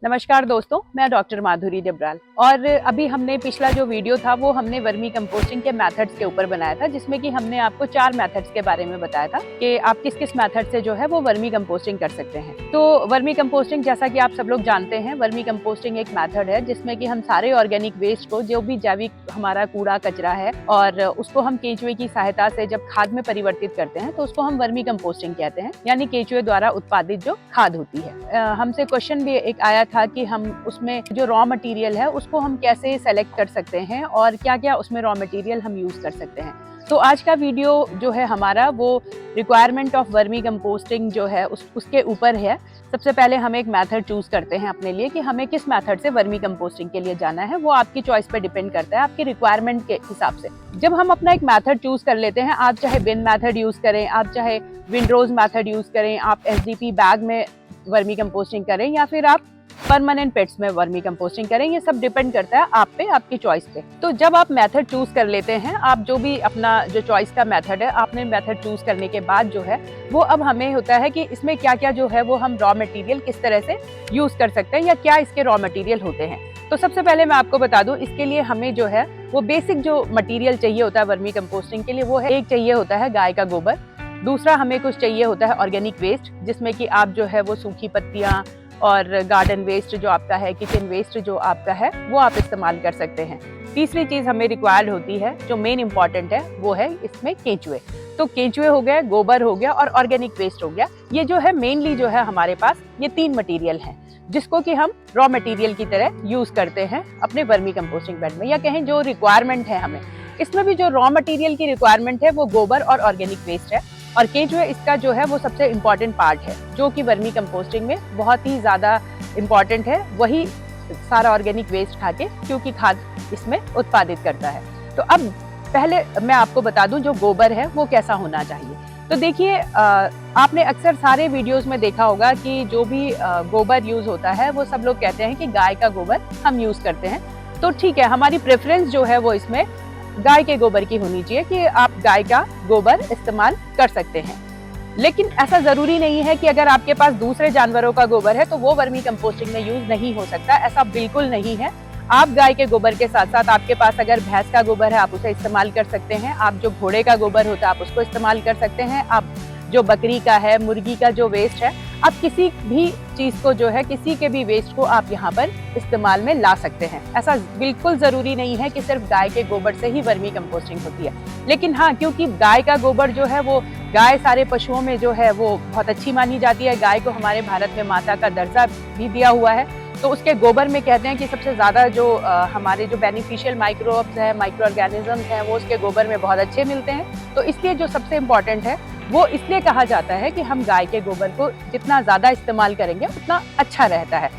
नमस्कार दोस्तों, मैं डॉक्टर माधुरी डबराल। और अभी हमने पिछला जो वीडियो था वो हमने वर्मी कंपोस्टिंग के मेथड्स के ऊपर बनाया था, जिसमें कि हमने आपको 4 मेथड्स के बारे में बताया था कि आप किस किस मेथड से जो है वो वर्मी कंपोस्टिंग कर सकते हैं। तो वर्मी कंपोस्टिंग, जैसा कि आप सब लोग जानते हैं, वर्मी कंपोस्टिंग एक मेथड है जिसमें कि हम सारे ऑर्गेनिक वेस्ट को, जो भी जैविक हमारा कूड़ा कचरा है, और उसको हम केंचुए की सहायता से जब खाद में परिवर्तित करते हैं तो उसको हम वर्मी कंपोस्टिंग कहते हैं, यानी केंचुए द्वारा उत्पादित जो खाद होती है। हमसे क्वेश्चन भी एक आया था कि हम उसमें जो रॉ मटेरियल है उसको हम कैसे सेलेक्ट कर सकते हैं और क्या क्या उसमें रॉ मटेरियल हम यूज कर सकते हैं। तो आज का वीडियो जो है हमारा वो रिक्वायरमेंट ऑफ वर्मी कंपोस्टिंग जो है उसके ऊपर है। सबसे पहले हम एक मेथड चूज करते हैं अपने लिए कि हमें किस मेथड से वर्मी कंपोस्टिंग के लिए जाना है। वो आपकी चॉइस पे डिपेंड करता है, आपकी रिक्वायरमेंट के हिसाब से। जब हम अपना एक मेथड चूज कर लेते हैं, आप चाहे बिन मेथड यूज करें, आप चाहे विंडरोज मेथड यूज करें, आप एसडीपी बैग में वर्मी कंपोस्टिंग करें, या फिर आप परमानेंट पेट्स में वर्मी कंपोस्टिंग करें, ये सब डिपेंड करता है आप पे, आपकी चॉइस पे। तो जब आप मेथड चूज कर लेते हैं, आप जो भी अपना जो चॉइस का मेथड है, आपने मेथड चूज करने के बाद जो है वो अब हमें होता है कि इसमें क्या क्या जो है वो हम रॉ मटेरियल किस तरह से यूज कर सकते हैं या क्या इसके रॉ मटेरियल होते हैं। तो सबसे पहले मैं आपको बता दूं, इसके लिए हमें जो है वो बेसिक जो मटेरियल चाहिए होता है वर्मी कंपोस्टिंग के लिए, वो है, एक चाहिए होता है गाय का गोबर, दूसरा हमें कुछ चाहिए होता है ऑर्गेनिक वेस्ट, जिसमें कि आप जो है वो सूखी पत्तियां और गार्डन वेस्ट जो आपका है, किचन वेस्ट जो आपका है, वो आप इस्तेमाल कर सकते हैं। तीसरी चीज हमें रिक्वायर्ड होती है, जो मेन इंपॉर्टेंट है, वो है इसमें केंचुए। तो केंचुए हो गए, गोबर हो गया और ऑर्गेनिक वेस्ट हो गया। ये जो है मेनली जो है हमारे पास ये 3 मटेरियल हैं, जिसको कि हम रॉ मटेरियल की तरह यूज करते हैं अपने वर्मी कंपोस्टिंग बेड में, या कहें जो रिक्वायरमेंट है हमें। इसमें भी जो रॉ मटेरियल की रिक्वायरमेंट है वो गोबर और ऑर्गेनिक वेस्ट है, और केंचुए इसका जो है वो सबसे इम्पोर्टेंट पार्ट है, जो कि वर्मी कंपोस्टिंग में बहुत ही ज्यादा इम्पोर्टेंट है। वही सारा ऑर्गेनिक वेस्ट खा के क्योंकि खाद इसमें उत्पादित करता है। तो अब पहले मैं आपको बता दूं जो गोबर है वो कैसा होना चाहिए। तो देखिए, आपने अक्सर सारे वीडियोस में देखा होगा कि जो भी गोबर यूज होता है वो सब लोग कहते हैं कि गाय का गोबर हम यूज करते हैं। तो ठीक है, हमारी प्रेफरेंस जो है वो इसमें गाय के गोबर की होनी चाहिए कि आप गाय का गोबर इस्तेमाल कर सकते हैं। लेकिन ऐसा जरूरी नहीं है कि अगर आपके पास दूसरे जानवरों का गोबर है तो वो वर्मी कंपोस्टिंग में यूज नहीं हो सकता, ऐसा बिल्कुल नहीं है। आप गाय के गोबर के साथ साथ आपके पास अगर भैंस का गोबर है आप उसे इस्तेमाल कर सकते हैं, आप जो घोड़े का गोबर होता है आप उसको इस्तेमाल कर सकते हैं, आप जो बकरी का है, मुर्गी का जो वेस्ट है, आप किसी भी चीज को जो है, किसी के भी वेस्ट को आप यहाँ पर इस्तेमाल में ला सकते हैं। ऐसा बिल्कुल जरूरी नहीं है कि सिर्फ गाय के गोबर से ही वर्मी कंपोस्टिंग होती है। लेकिन हाँ, क्योंकि गाय का गोबर जो है वो, गाय सारे पशुओं में जो है वो बहुत अच्छी मानी जाती है। गाय को हमारे भारत में माता का दर्जा भी दिया हुआ है, तो उसके गोबर में कहते हैं कि सबसे ज्यादा जो हमारे जो बेनिफिशियल माइक्रोब्स हैं, माइक्रो ऑर्गेनिजम्स हैं, वो उसके गोबर में बहुत अच्छे मिलते हैं। तो इसलिए जो सबसे इम्पोर्टेंट है वो इसलिए कहा जाता है कि हम गाय के गोबर को जितना ज्यादा इस्तेमाल करेंगे उतना अच्छा रहता है।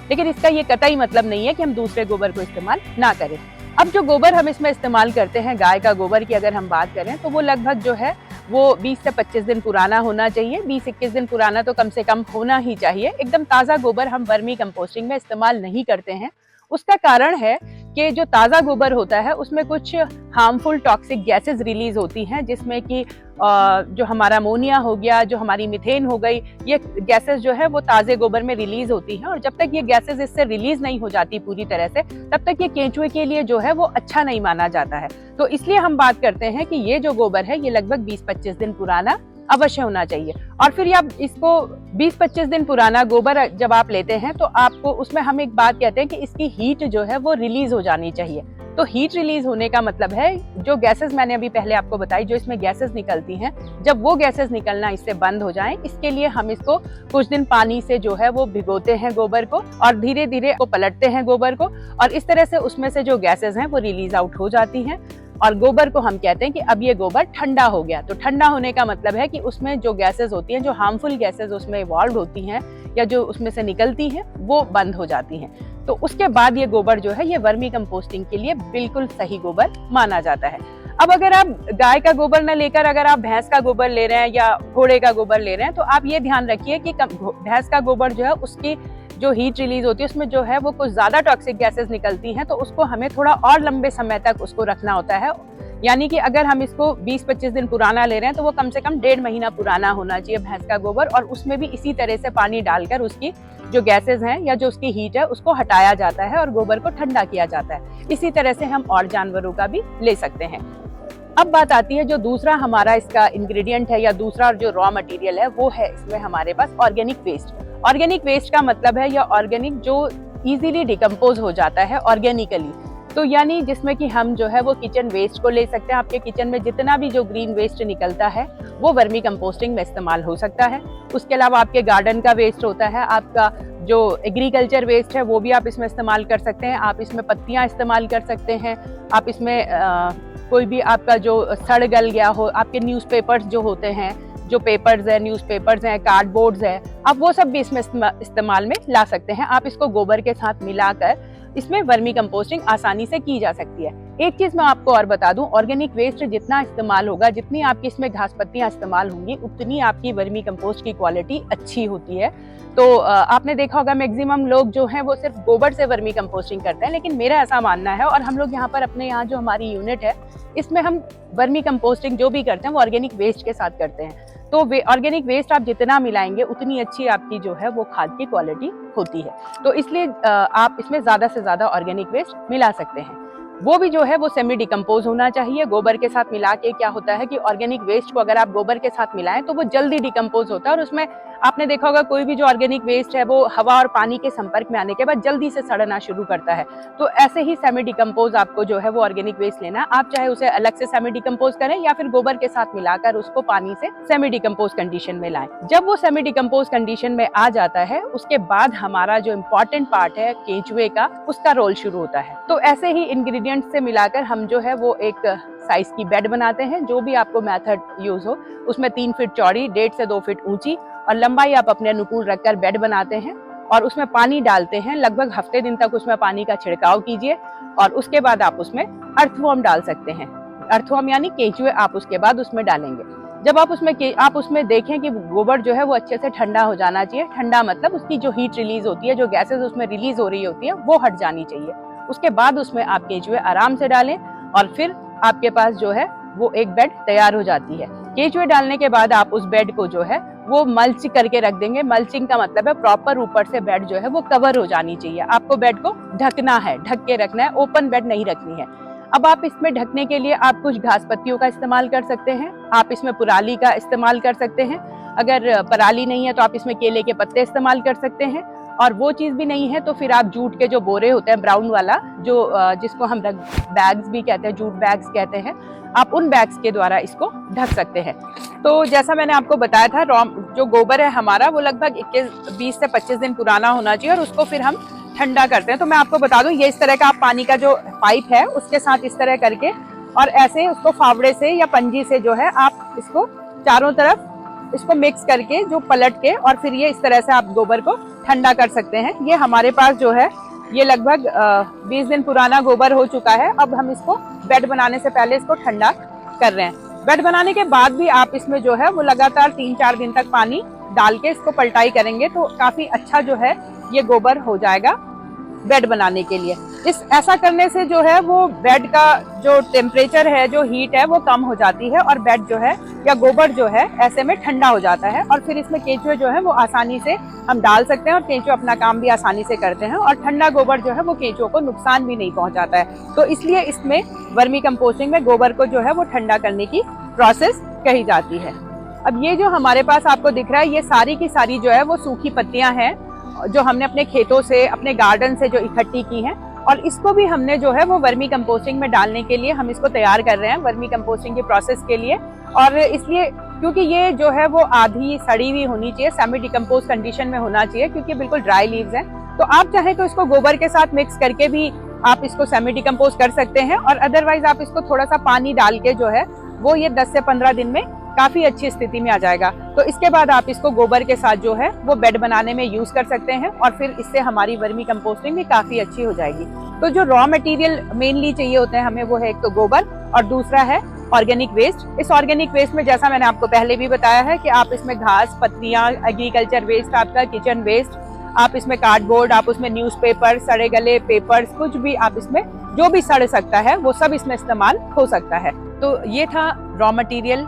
लेकिन इसका ये कतई मतलब नहीं है कि हम दूसरे गोबर को इस्तेमाल ना करें। अब जो गोबर हम इसमें इस्तेमाल करते हैं, गाय का गोबर की अगर हम बात करें, तो वो लगभग जो है वो 20 से 25 दिन पुराना होना चाहिए। 20-21 दिन पुराना तो कम से कम होना ही चाहिए। एकदम ताज़ा गोबर हम वर्मी कंपोस्टिंग में इस्तेमाल नहीं करते हैं। उसका कारण है कि जो ताज़ा गोबर होता है उसमें कुछ हार्मफुल टॉक्सिक गैसेस रिलीज होती हैं, जिसमें कि जो हमारा अमोनिया हो गया, जो हमारी मीथेन हो गई, ये गैसेस जो है वो ताज़े गोबर में रिलीज होती हैं। और जब तक ये गैसेस इससे रिलीज नहीं हो जाती पूरी तरह से, तब तक ये केंचुए के लिए जो है वो अच्छा नहीं माना जाता है। तो इसलिए हम बात करते हैं कि ये जो गोबर है ये लगभग 20-25 दिन पुराना अवश्य होना चाहिए। और फिर आप इसको 20-25 दिन पुराना गोबर जब आप लेते हैं तो आपको उसमें हम एक बात कहते हैं कि इसकी हीट जो है वो रिलीज हो जानी चाहिए। तो हीट रिलीज होने का मतलब है जो गैसेस मैंने अभी पहले आपको बताई, जो इसमें गैसेस निकलती हैं, जब वो गैसेस निकलना इससे बंद हो जाएं, इसके लिए हम इसको कुछ दिन पानी से जो है वो भिगोते हैं गोबर को, और धीरे धीरे को पलटते हैं गोबर को, और इस तरह से उसमें से जो गैसेस हैं वो रिलीज आउट हो जाती हैं। और गोबर को हम कहते हैं कि अब ये गोबर ठंडा हो गया। तो ठंडा होने का मतलब है कि उसमें जो गैसेस होती हैं, जो हार्मफुल गैसेस उसमें इवॉल्व होती हैं या जो उसमें से निकलती हैं, वो बंद हो जाती हैं। तो उसके बाद ये गोबर जो है ये वर्मी कंपोस्टिंग के लिए बिल्कुल सही गोबर माना जाता है। अब अगर आप गाय का गोबर न लेकर अगर आप भैंस का गोबर ले रहे हैं या घोड़े का गोबर ले रहे हैं, तो आप ये ध्यान रखिए कि भैंस का गोबर जो है उसकी जो हीट रिलीज होती है उसमें जो है वो कुछ ज्यादा टॉक्सिक गैसेस निकलती हैं, तो उसको हमें थोड़ा और लंबे समय तक उसको रखना होता है। यानी कि अगर हम इसको 20-25 दिन पुराना ले रहे हैं तो वो कम से कम 1.5 महीना पुराना होना चाहिए भैंस का गोबर, और उसमें भी इसी तरह से पानी डालकर उसकी जो गैसेज हैं या जो उसकी हीट है उसको हटाया जाता है और गोबर को ठंडा किया जाता है। इसी तरह से हम और जानवरों का भी ले सकते हैं। अब बात आती है जो दूसरा हमारा इसका इंग्रेडिएंट है या दूसरा जो रॉ मटेरियल है, वो है इसमें हमारे पास ऑर्गेनिक वेस्ट। ऑर्गेनिक वेस्ट का मतलब है या ऑर्गेनिक जो इजीली डिकम्पोज हो जाता है ऑर्गेनिकली, तो यानी जिसमें कि हम जो है वो किचन वेस्ट को ले सकते हैं। आपके किचन में जितना भी जो ग्रीन वेस्ट निकलता है वो वर्मी कंपोस्टिंग में इस्तेमाल हो सकता है। उसके अलावा आपके गार्डन का वेस्ट होता है, आपका जो एग्रीकल्चर वेस्ट है वो भी आप इसमें इस्तेमाल कर सकते हैं। आप इसमें पत्तियां इस्तेमाल कर सकते हैं, आप इसमें कोई भी आपका जो सड़ गल गया हो, आपके न्यूज़पेपर्स जो होते हैं, जो पेपर्स है, न्यूज़पेपर्स हैं, कार्डबोर्ड्स है, आप वो सब भी इसमें इस्तेमाल में ला सकते हैं। आप इसको गोबर के साथ मिलाकर इसमें वर्मी कंपोस्टिंग आसानी से की जा सकती है। एक चीज मैं आपको और बता दूं, ऑर्गेनिक वेस्ट जितना इस्तेमाल होगा, जितनी आपकी इसमें घास पत्तियां इस्तेमाल होंगी, उतनी आपकी वर्मी कंपोस्ट की क्वालिटी अच्छी होती है। तो आपने देखा होगा मैक्सिमम लोग जो हैं वो सिर्फ गोबर से वर्मी कंपोस्टिंग करते हैं, लेकिन मेरा ऐसा मानना है, और हम लोग यहाँ पर अपने यहाँ जो हमारी यूनिट है इसमें हम वर्मी कंपोस्टिंग जो भी करते हैं वो ऑर्गेनिक वेस्ट के साथ करते हैं। तो ऑर्गेनिक वेस्ट आप जितना मिलाएंगे उतनी अच्छी आपकी जो है वो खाद की क्वालिटी होती है। तो इसलिए आप इसमें ज्यादा से ज्यादा ऑर्गेनिक वेस्ट मिला सकते हैं। वो भी जो है वो सेमी डिकम्पोज होना चाहिए। गोबर के साथ मिला के क्या होता है कि ऑर्गेनिक वेस्ट को अगर आप गोबर के साथ मिलाएं तो वो जल्दी डिकम्पोज होता है, और उसमें आपने देखा होगा कोई भी जो ऑर्गेनिक वेस्ट है वो हवा और पानी के संपर्क में आने के बाद जल्दी से सड़ना शुरू करता है। तो ऐसे ही सेमी डिकम्पोज आपको जो है वो ऑर्गेनिक वेस्ट लेना है। आप चाहे उसे अलग से सेमी डिकम्पोज करें या फिर गोबर के साथ मिलाकर उसको पानी से सेमी डिकम्पोज कंडीशन में लाएं। जब वो सेमी डिकम्पोज कंडीशन में आ जाता है उसके बाद हमारा जो इम्पोर्टेंट पार्ट है केंचुए का, उसका रोल शुरू होता है। तो ऐसे ही इंग्रेडिएंट्स से मिलाकर हम जो है वो एक साइज की बेड बनाते हैं। जो भी आपको मेथड यूज हो, उसमें 3 फीट चौड़ी, 1.5 से 2 फीट ऊंची और लंबाई आप अपने अनुकूल रखकर बेड बनाते हैं और उसमें पानी डालते हैं। लगभग हफ्ते दिन तक उसमें पानी का छिड़काव कीजिए और उसके बाद आप उसमें अर्थवॉर्म डाल सकते हैं। अर्थवॉर्म यानी केंचुए आप उसके बाद उसमें डालेंगे। जब आप उसमें देखें कि गोबर जो है वो अच्छे से ठंडा हो जाना चाहिए। ठंडा मतलब उसकी जो हीट रिलीज होती है, जो गैसेस उसमें रिलीज हो रही होती है, वो हट जानी चाहिए। उसके बाद उसमें आप केंचुए आराम से डालें और फिर आपके पास जो है वो एक बेड तैयार हो जाती है। केंचुए डालने के बाद आप उस बेड को जो है वो मल्च करके रख देंगे। मल्चिंग का मतलब है प्रॉपर ऊपर से बेड जो है वो कवर हो जानी चाहिए। आपको बेड को ढकना है, ढक के रखना है, ओपन बेड नहीं रखनी है। अब आप इसमें ढकने के लिए आप कुछ घास पत्तियों का इस्तेमाल कर सकते हैं, आप इसमें पुराली का इस्तेमाल कर सकते हैं। अगर पराली नहीं है तो आप इसमें केले के पत्ते इस्तेमाल कर सकते हैं, और वो चीज भी नहीं है तो फिर आप जूट के जो बोरे होते हैं ब्राउन वाला, जो जिसको हम बैग्स भी कहते हैं, जूट बैग्स कहते हैं, आप उन बैग्स के द्वारा इसको ढक सकते हैं। तो जैसा मैंने आपको बताया था, जो गोबर है हमारा वो लगभग 20 से 25 दिन पुराना होना चाहिए और उसको फिर हम ठंडा करते हैं। तो मैं आपको बता दूं, ये इस तरह का आप पानी का जो पाइप है उसके साथ इस तरह करके और ऐसे उसको फावड़े से या पंजी से जो है आप इसको चारों तरफ इसको मिक्स करके जो पलट के और फिर ये इस तरह से आप गोबर को ठंडा कर सकते हैं। ये हमारे पास जो है ये लगभग 20 दिन पुराना गोबर हो चुका है। अब हम इसको बेड बनाने से पहले इसको ठंडा कर रहे हैं। बेड बनाने के बाद भी आप इसमें जो है वो लगातार 3-4 दिन तक पानी डाल के इसको पलटाई करेंगे तो काफी अच्छा जो है ये गोबर हो जाएगा बेड बनाने के लिए। ऐसा करने से जो है वो बेड का जो टेम्परेचर है, जो हीट है वो कम हो जाती है और बेड जो है या गोबर जो है ऐसे में ठंडा हो जाता है और फिर इसमें केंचुए जो है वो आसानी से हम डाल सकते हैं और केंचुए अपना काम भी आसानी से करते हैं और ठंडा गोबर जो है वो केंचुओं को नुकसान भी नहीं पहुंचाता है। तो इसलिए इसमें वर्मी कंपोस्टिंग में गोबर को जो है वो ठंडा करने की प्रोसेस कही जाती है। अब ये जो हमारे पास आपको दिख रहा है ये सारी की सारी जो है वो सूखी पत्तियां हैं जो हमने अपने खेतों से, अपने गार्डन से जो इकट्ठी की हैं और इसको भी हमने जो है वो वर्मी कंपोस्टिंग में डालने के लिए हम इसको तैयार कर रहे हैं वर्मी कंपोस्टिंग की प्रोसेस के लिए। और इसलिए क्योंकि ये जो है वो आधी सड़ी हुई होनी चाहिए, सेमी डिकम्पोज कंडीशन में होना चाहिए क्योंकि बिल्कुल ड्राई लीव्स हैं। तो आप चाहे तो इसको गोबर के साथ मिक्स करके भी आप इसको सेमी डिकम्पोज कर सकते हैं और अदरवाइज आप इसको थोड़ा सा पानी डाल के जो है वो ये 10 से 15 दिन में काफी अच्छी स्थिति में आ जाएगा। तो इसके बाद आप इसको गोबर के साथ जो है वो बेड बनाने में यूज कर सकते हैं और फिर इससे हमारी वर्मी कंपोस्टिंग भी काफी अच्छी हो जाएगी। तो जो रॉ मटेरियल मेनली चाहिए होते हैं हमें वो है एक तो गोबर और दूसरा है ऑर्गेनिक वेस्ट। इस ऑर्गेनिक वेस्ट में जैसा मैंने आपको पहले भी बताया है कि आप इसमें घास, पत्तियां, एग्रीकल्चर वेस्ट, आपका किचन वेस्ट, आप इसमें कार्डबोर्ड, आप उसमें न्यूज़पेपर, सड़े गले पेपर्स, कुछ भी आप इसमें जो भी सड़ सकता है वो सब इसमें इस्तेमाल हो सकता है। तो ये था रॉ मटेरियल,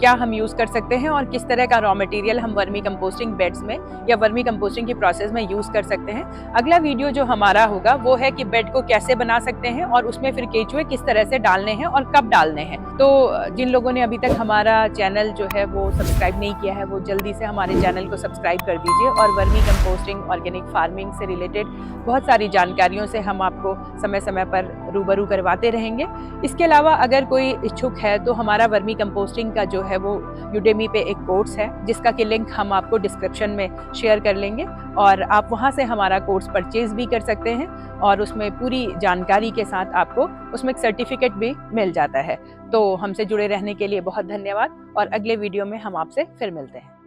क्या हम यूज कर सकते हैं और किस तरह का रॉ मटेरियल हम वर्मी कंपोस्टिंग बेड्स में या वर्मी कंपोस्टिंग की प्रोसेस में यूज कर सकते हैं। अगला वीडियो जो हमारा होगा वो है कि बेड को कैसे बना सकते हैं और उसमें फिर केचुए किस तरह से डालने हैं और कब डालने हैं। तो जिन लोगों ने अभी तक हमारा चैनल जो है वो सब्सक्राइब नहीं किया है वो जल्दी से हमारे चैनल को सब्सक्राइब कर दीजिए और वर्मी कंपोस्टिंग, ऑर्गेनिक फार्मिंग से रिलेटेड बहुत सारी जानकारियों से हम आपको समय समय पर रूबरू करवाते रहेंगे। इसके अलावा अगर कोई इच्छुक है तो हमारा वर्मी कंपोस्टिंग का जो है वो यूडेमी पे एक कोर्स है जिसका कि लिंक हम आपको डिस्क्रिप्शन में शेयर कर लेंगे और आप वहां से हमारा कोर्स परचेज भी कर सकते हैं और उसमें पूरी जानकारी के साथ आपको उसमें एक सर्टिफिकेट भी मिल जाता है। तो हमसे जुड़े रहने के लिए बहुत धन्यवाद और अगले वीडियो में हम आपसे फिर मिलते हैं।